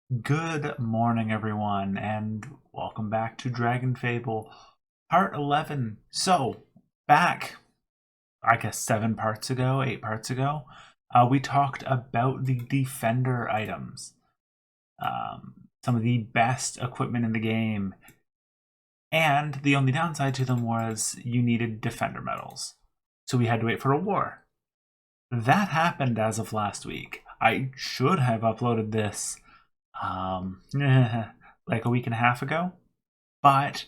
Good morning, everyone, and welcome back to Dragonfable Part 11. So, back, I guess, 7 parts ago, 8 parts ago, we talked about the Defender items. Some of the best equipment in the game, and the only downside to them was you needed Defender medals. So we had to wait for a war. That happened as of last week. I should have uploaded this like a week and a half ago, but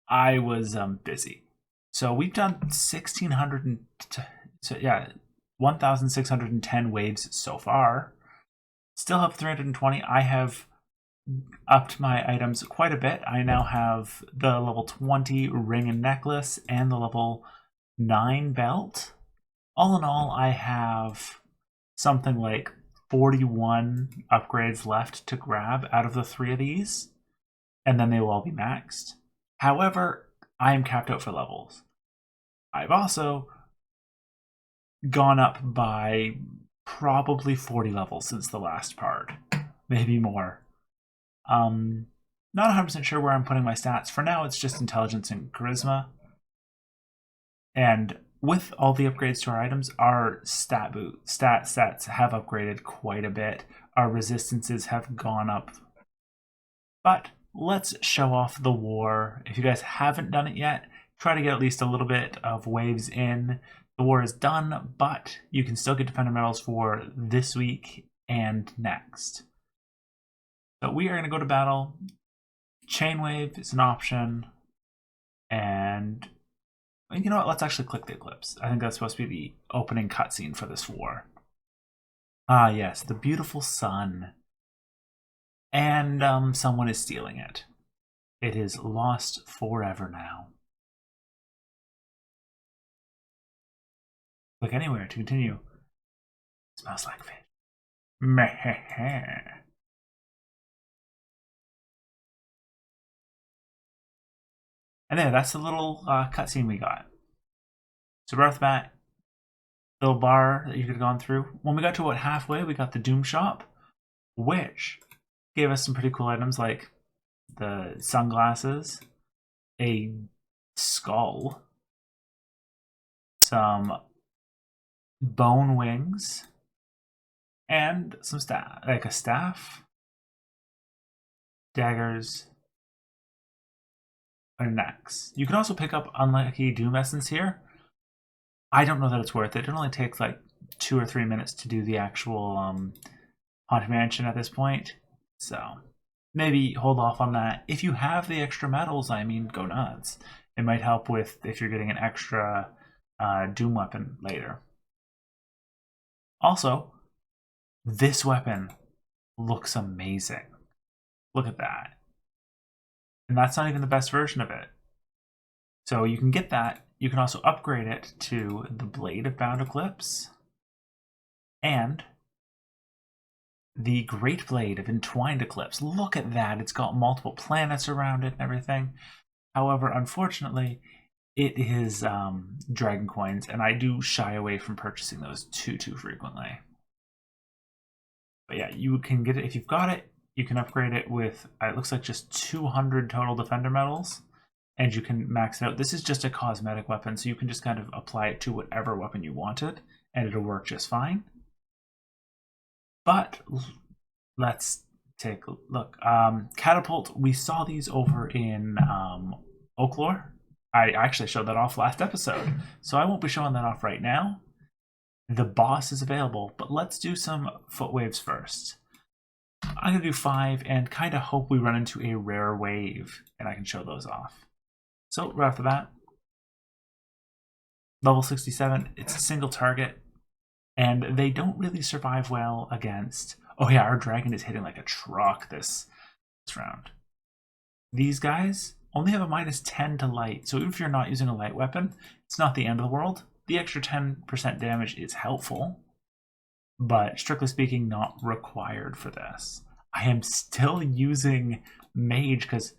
I was busy. So we've done 1,610 waves so far. Still have 320. I have upped my items quite a bit. I now have the level 20 ring and necklace and the level 9 belt. All in all, I have something like 41 upgrades left to grab out of the 3 of these, and then they will all be maxed. However, I am capped out for levels. I've also gone up by probably 40 levels since the last part, maybe more. Not 100% sure where I'm putting my stats. For now, it's just intelligence and charisma. And with all the upgrades to our items, our stats have upgraded quite a bit. Our resistances have gone up. But let's show off the war. If you guys haven't done it yet, try to get at least a little bit of waves in. The war is done, but you can still get Defender medals for this week and next. So we are going to go to battle. Chain wave is an option. And you know what? Let's actually click the eclipse. I think that's supposed to be the opening cutscene for this war. Ah, yes, the beautiful sun. And someone is stealing it. It is lost forever now. Click anywhere to continue. Smells like fish. Meh. And there, that's the little cutscene we got. So right off the bat, little bar that you could have gone through. When we got to about halfway, we got the Doom Shop, which gave us some pretty cool items like the sunglasses, a skull, some bone wings, and some staff, like a staff, daggers, and an axe. You can also pick up unlucky Doom Essence here. I don't know that it's worth it. It only takes like 2 or 3 minutes to do the actual Haunted Mansion at this point. So maybe hold off on that. If you have the extra medals, I mean, go nuts. It might help with if you're getting an extra Doom weapon later. Also, this weapon looks amazing. Look at that. And that's not even the best version of it. So you can get that. You can also upgrade it to the Blade of Bound Eclipse and the Great Blade of Entwined Eclipse. Look at that. It's got multiple planets around it and everything. However, unfortunately, it is dragon coins, and I do shy away from purchasing those too frequently. But yeah, you can get it. If you've got it, you can upgrade it with, it looks like just 200 total Defender medals, and you can max it out. This is just a cosmetic weapon, so you can just kind of apply it to whatever weapon you wanted, and it'll work just fine. But let's take a look. Catapult, we saw these over in Oaklore. I actually showed that off last episode, so I won't be showing that off right now. The boss is available, but let's do some foot waves first. I'm going to do 5 and kind of hope we run into a rare wave, and I can show those off. So right off the bat, level 67, it's a single target, and they don't really survive well against... Oh yeah, our dragon is hitting like a truck this round. These guys only have a -10 to light, so even if you're not using a light weapon, it's not the end of the world. The extra 10% damage is helpful, but strictly speaking, not required for this. I am still using Mage because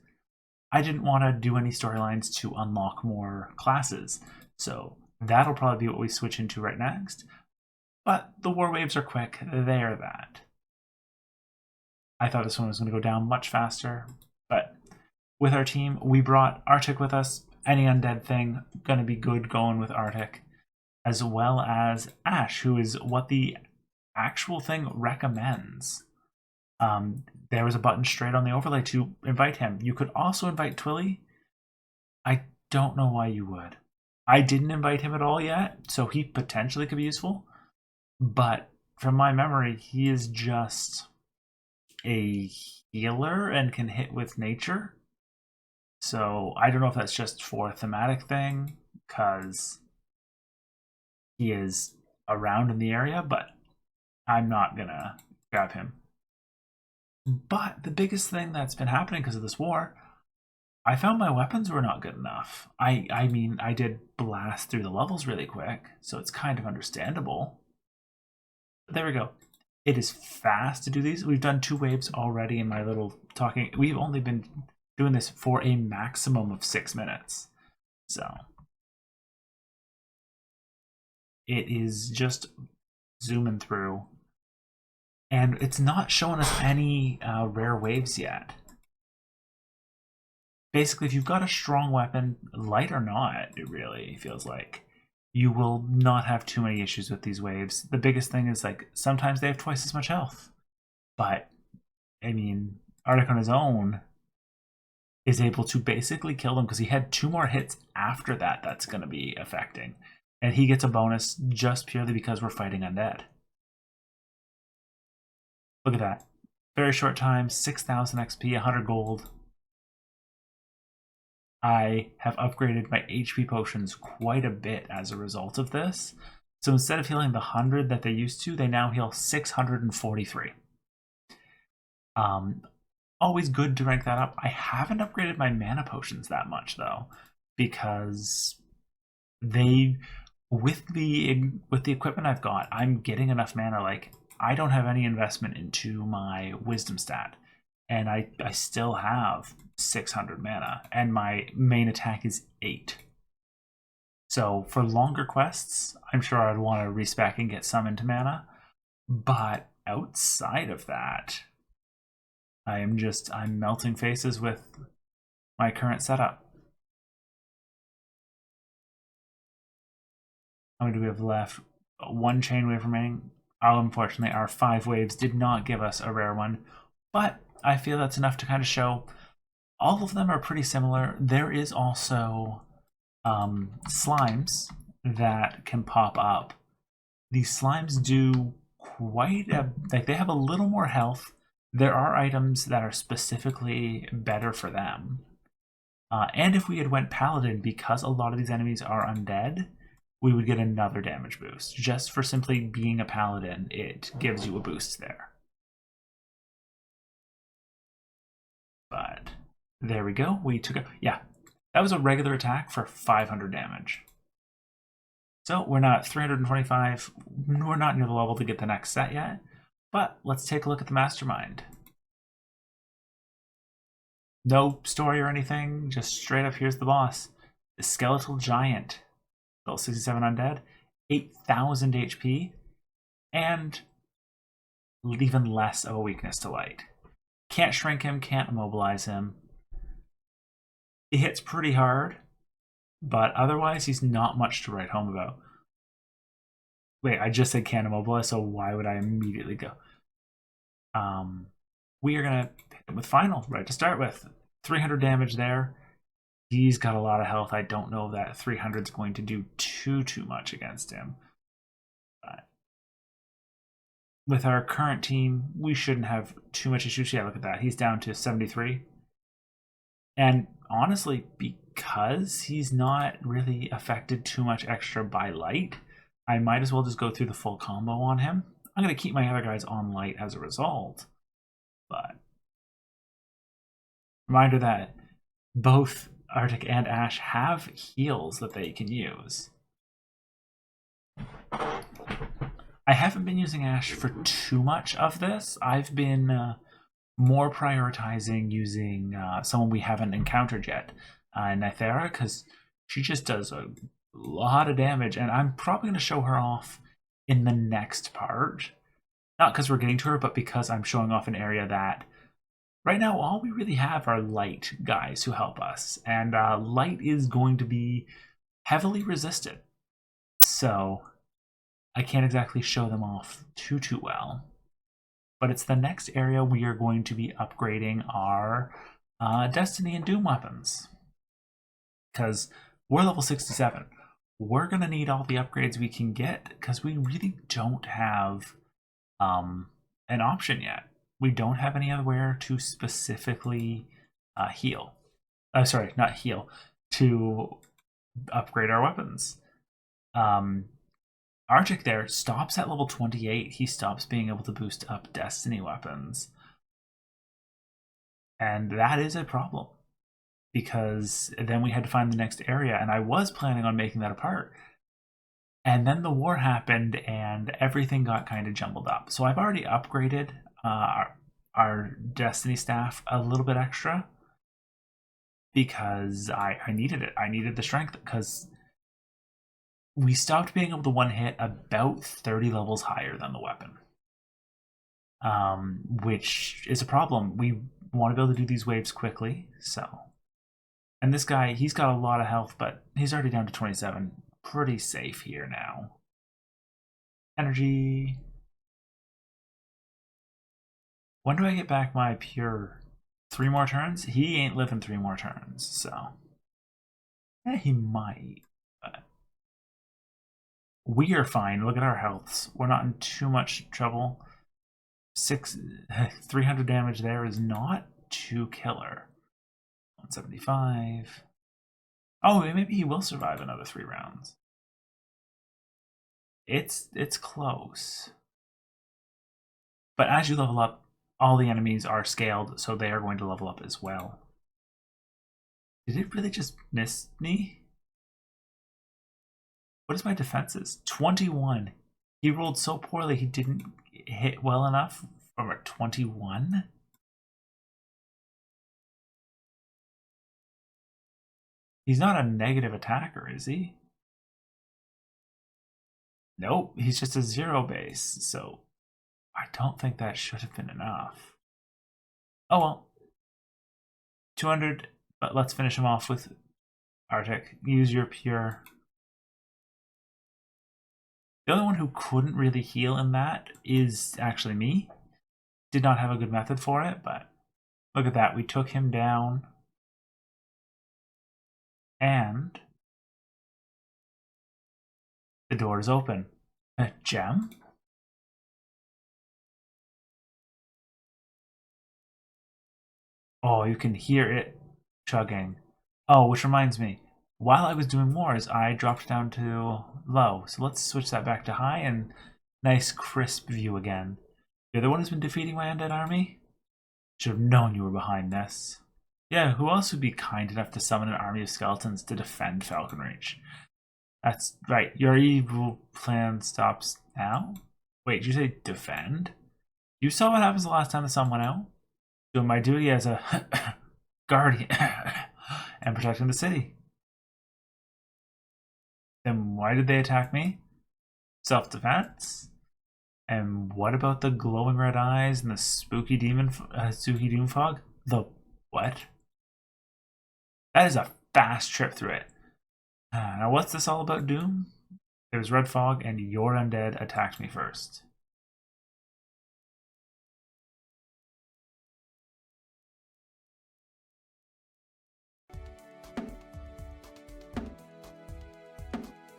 I didn't want to do any storylines to unlock more classes, so that'll probably be what we switch into right next. But the war waves are quick, they are that. I thought this one was going to go down much faster, but with our team, we brought Arctic with us. Any undead thing, going to be good going with Arctic, as well as Ash, who is what the actual thing recommends. There was a button straight on the overlay to invite him. You could also invite Twilly. I don't know why you would. I didn't invite him at all yet, so he potentially could be useful. But from my memory, he is just a healer and can hit with nature. So I don't know if that's just for a thematic thing, because he is around in the area, but I'm not gonna grab him. But the biggest thing that's been happening because of this war, I found my weapons were not good enough. I mean, I did blast through the levels really quick, so it's kind of understandable. But there we go. It is fast to do these. We've done 2 waves already in my little talking. We've only been doing this for a maximum of 6 minutes. So it is just zooming through. And it's not showing us any rare waves yet. Basically, if you've got a strong weapon, light or not, it really feels like, you will not have too many issues with these waves. The biggest thing is, like, sometimes they have twice as much health. But, I mean, Arctic on his own is able to basically kill them because he had 2 more hits after that that's going to be affecting. And he gets a bonus just purely because we're fighting undead. Look at that. Very short time, 6,000 XP, 100 gold. I have upgraded my HP potions quite a bit as a result of this. So instead of healing the 100 that they used to, they now heal 643. Always good to rank that up. I haven't upgraded my mana potions that much though, because they, with the equipment I've got, I'm getting enough mana. Like, I don't have any investment into my wisdom stat, and I still have 600 mana, and my main attack is 8. So for longer quests, I'm sure I'd want to respec and get some into mana, but outside of that, I'm melting faces with my current setup. How many do we have left? 1 chain wave remaining. Unfortunately, our 5 waves did not give us a rare one, but I feel that's enough to kind of show all of them are pretty similar. There is also slimes that can pop up. These slimes do quite like, they have a little more health. There are items that are specifically better for them. And if we had went paladin, because a lot of these enemies are undead, we would get another damage boost. Just for simply being a paladin, it gives you a boost there. But there we go. We took it. Yeah, that was a regular attack for 500 damage. So we're now at 325. We're not near the level to get the next set yet, but let's take a look at the mastermind. No story or anything, just straight up, here's the boss. The skeletal giant. Level 67 undead, 8,000 HP, and even less of a weakness to light. Can't shrink him, can't immobilize him. He hits pretty hard, but otherwise he's not much to write home about. Wait, I just said can't immobilize, so why would I immediately go? We are going to hit him with final, right to start with. 300 damage there. He's got a lot of health. I don't know that 300 is going to do too much against him. But with our current team, we shouldn't have too much issues. Yeah, look at that. He's down to 73. And honestly, because he's not really affected too much extra by light, I might as well just go through the full combo on him. I'm going to keep my other guys on light as a result. But reminder that both Arctic and Ash have heals that they can use. I haven't been using Ash for too much of this. I've been more prioritizing using someone we haven't encountered yet, Nythera, because she just does a lot of damage, and I'm probably going to show her off in the next part. Not because we're getting to her, but because I'm showing off an area that Right now, all we really have are light guys who help us, and light is going to be heavily resisted. So I can't exactly show them off too well. But it's the next area we are going to be upgrading our Destiny and Doom weapons. Because we're level 67. We're going to need all the upgrades we can get because we really don't have an option yet. We don't have anywhere to specifically heal. Sorry, not heal. To upgrade our weapons. Arctic there stops at level 28. He stops being able to boost up Destiny weapons. And that is a problem. Because then we had to find the next area, and I was planning on making that a part. And then the war happened, and everything got kind of jumbled up. So I've already upgraded our Destiny staff a little bit extra because I needed it. I needed the strength because we stopped being able to one hit about 30 levels higher than the weapon, which is a problem. We want to be able to do these waves quickly, so. And this guy, he's got a lot of health, but he's already down to 27. Pretty safe here now. Energy. When do I get back my pure? 3 more turns? He ain't living 3 more turns, so. He might, but. We are fine. Look at our healths. We're not in too much trouble. 300 damage there is not too killer. 175. Oh, maybe he will survive another 3 rounds. It's close. But as you level up, all the enemies are scaled, so they are going to level up as well. Did it really just miss me? What is my defenses? 21. He rolled so poorly he didn't hit well enough from a 21? He's not a negative attacker, is he? Nope, he's just a 0 base, so I don't think that should have been enough. Oh well. 200, but let's finish him off with Arctic. Use your pure. The only one who couldn't really heal in that is actually me. Did not have a good method for it, but look at that. We took him down. And the door is open. A gem? Oh, you can hear it chugging. Oh, which reminds me. While I was doing wars, I dropped down to low. So let's switch that back to high and nice crisp view again. You're the one who's been defeating my undead army? Should have known you were behind this. Yeah, who else would be kind enough to summon an army of skeletons to defend Falconreach? That's right. Your evil plan stops now? Wait, did you say defend? You saw what happens the last time the sun went out? Doing my duty as a guardian and protecting the city. Then why did they attack me? Self-defense? And what about the glowing red eyes and the spooky doom fog? The what? That is a fast trip through it. Now what's this all about, Doom? There's red fog and your undead attacked me first.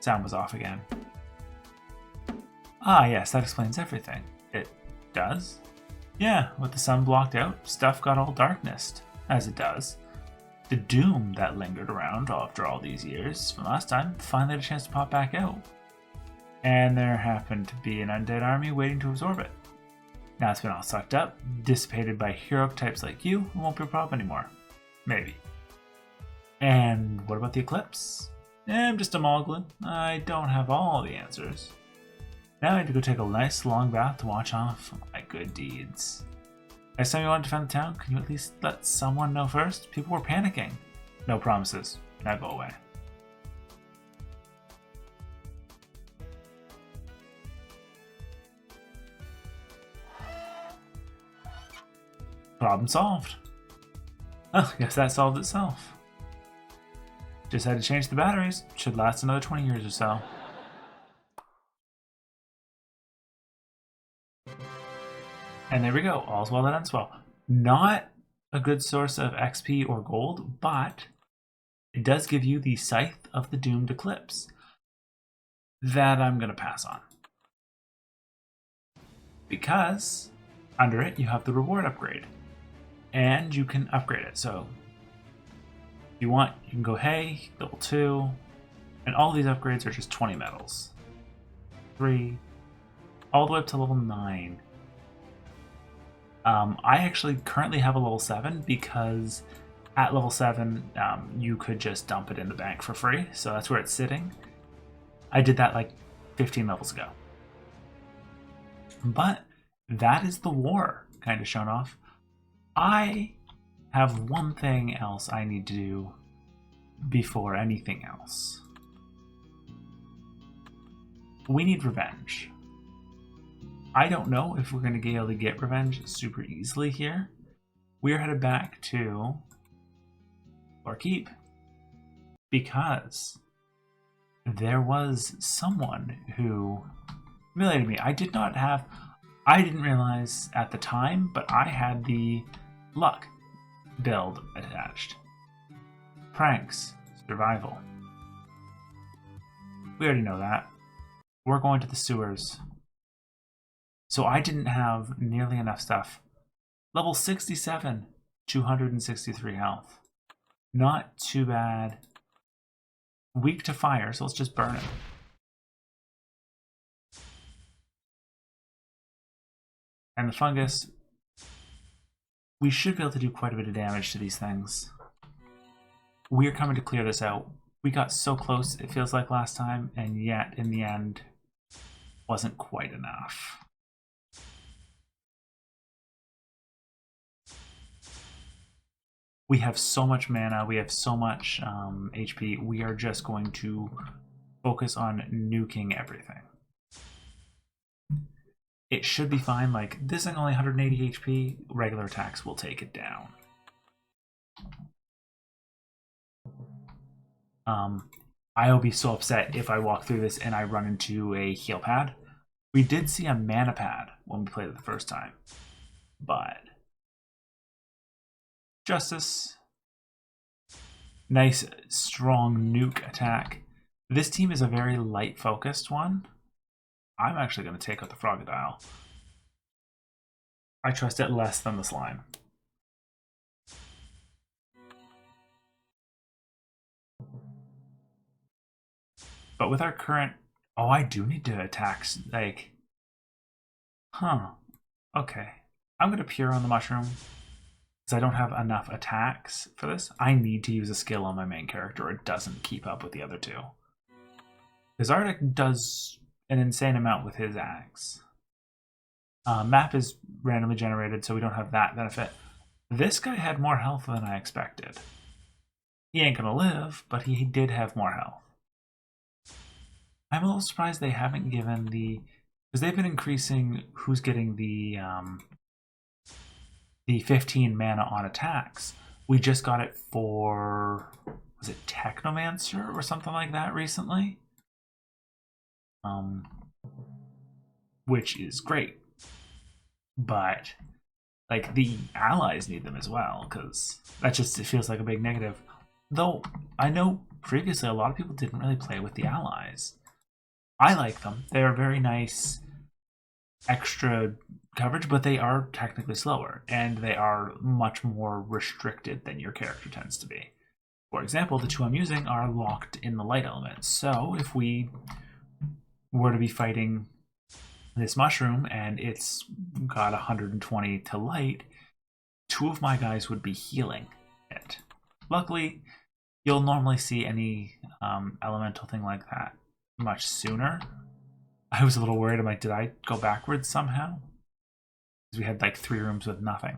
Sound was off again. Ah yes, that explains everything. It does? Yeah, with the sun blocked out, stuff got all darknessed, as it does. The doom that lingered around after all these years from last time finally had a chance to pop back out. And there happened to be an undead army waiting to absorb it. Now it's been all sucked up, dissipated by heroic types like you, and won't be a problem anymore. Maybe. And what about the eclipse? I'm just a moglin. I don't have all the answers. Now I need to go take a nice long bath to watch off my good deeds. Next time you want to defend the town, can you at least let someone know first? People were panicking. No promises. Now go away. Problem solved. Oh, guess that solved itself. Just had to change the batteries. Should last another 20 years or so. And there we go. All's well that ends well. Not a good source of XP or gold, but it does give you the Scythe of the Doomed Eclipse. That I'm going to pass on. Because under it, you have the reward upgrade. And you can upgrade it. So if you want, you can go, hey, level 2. And all these upgrades are just 20 medals. 3, all the way up to level 9. I actually currently have a level 7 because at level 7, you could just dump it in the bank for free. So that's where it's sitting. I did that like 15 levels ago. But that is the war kind of shown off. I have one thing else I need to do before anything else. We need revenge. I don't know if we're going to be able to get revenge super easily here. We're headed back to our keep because there was someone who humiliated me. I didn't realize at the time, but I had the luck build attached. Pranks, survival. We already know that. We're going to the sewers. So I didn't have nearly enough stuff. Level 67, 263 health. Not too bad. Weak to fire, so let's just burn it. And the fungus, we should be able to do quite a bit of damage to these things. We're coming to clear this out. We got so close, it feels like last time, and yet in the end, wasn't quite enough. We have so much mana, we have so much HP, we are just going to focus on nuking everything. It should be fine, like, this thing only 180 HP, regular attacks will take it down. I will be so upset if I walk through this and I run into a heal pad. We did see a mana pad when we played it the first time, but Justice. Nice, strong nuke attack. This team is a very light-focused one. I'm actually going to take out the Froggadile. I trust it less than the slime. But with our current... Oh, I do need to attack, like... Huh. Okay. I'm going to Pure on the Mushroom. Because I don't have enough attacks for this. I need to use a skill on my main character or it doesn't keep up with the other two. Because Arctic does an insane amount with his axe. Map is randomly generated, so we don't have that benefit. This guy had more health than I expected. He ain't gonna live, but he did have more health. I'm a little surprised they haven't given the... Because they've been increasing who's getting the 15 mana on attacks. We just got it for... Was it Technomancer or something like that recently? Which is great. But, like, the allies need them as well, because that just, it feels like a big negative. Though, I know previously a lot of people didn't really play with the allies. I like them. They are very nice extra coverage, but they are technically slower, and they are much more restricted than your character tends to be. For example, the two I'm using are locked in the light element, so if we were to be fighting this mushroom and it's got 120 to light, two of my guys would be healing it. Luckily, you'll normally see any elemental thing like that much sooner. I was a little worried. I'm like, did I go backwards somehow? Because we had like 3 rooms with nothing.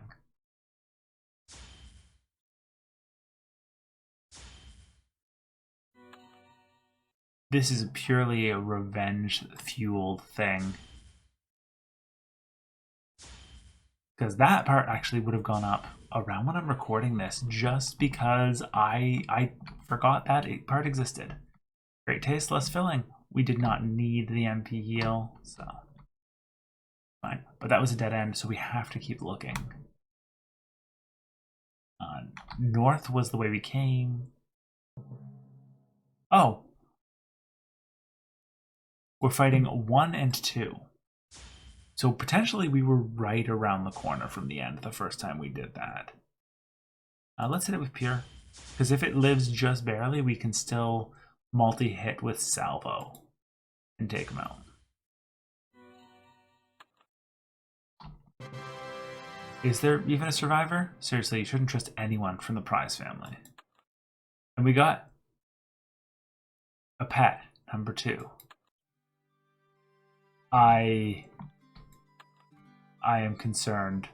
This is purely a revenge-fueled thing. because that part actually would have gone up around when I'm recording this, just because I forgot that part existed. Great taste, less filling. We did not need the MP heal, so fine. But that was a dead end, so we have to keep looking. North was the way we came. Oh, we're fighting 1 and 2. So potentially we were right around the corner from the end the first time we did that. Let's hit it with Pure, because if it lives just barely, we can still multi-hit with Salvo and take him out. Is there even a survivor? Seriously, you shouldn't trust anyone from the Prize family. And we got a pet, number 2. I am concerned.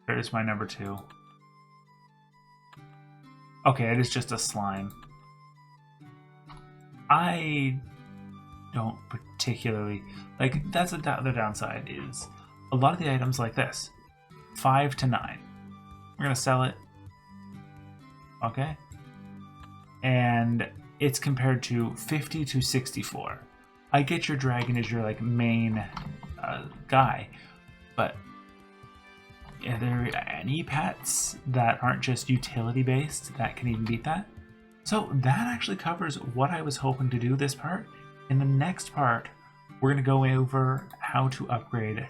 There's my number 2. Okay, it is just a slime. I don't particularly like. That's the other downside is a lot of the items like this, 5 to 9. We're gonna sell it. Okay, and it's compared to 50 to 64. I get your dragon is your like main guy, but are there any pets that aren't just utility based that can even beat that? So that actually covers what I was hoping to do this part. In the next part, we're going to go over how to upgrade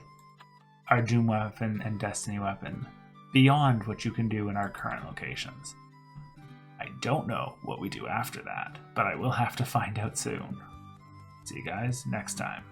our Doom weapon and Destiny weapon beyond what you can do in our current locations. I don't know what we do after that, but I will have to find out soon. See you guys next time.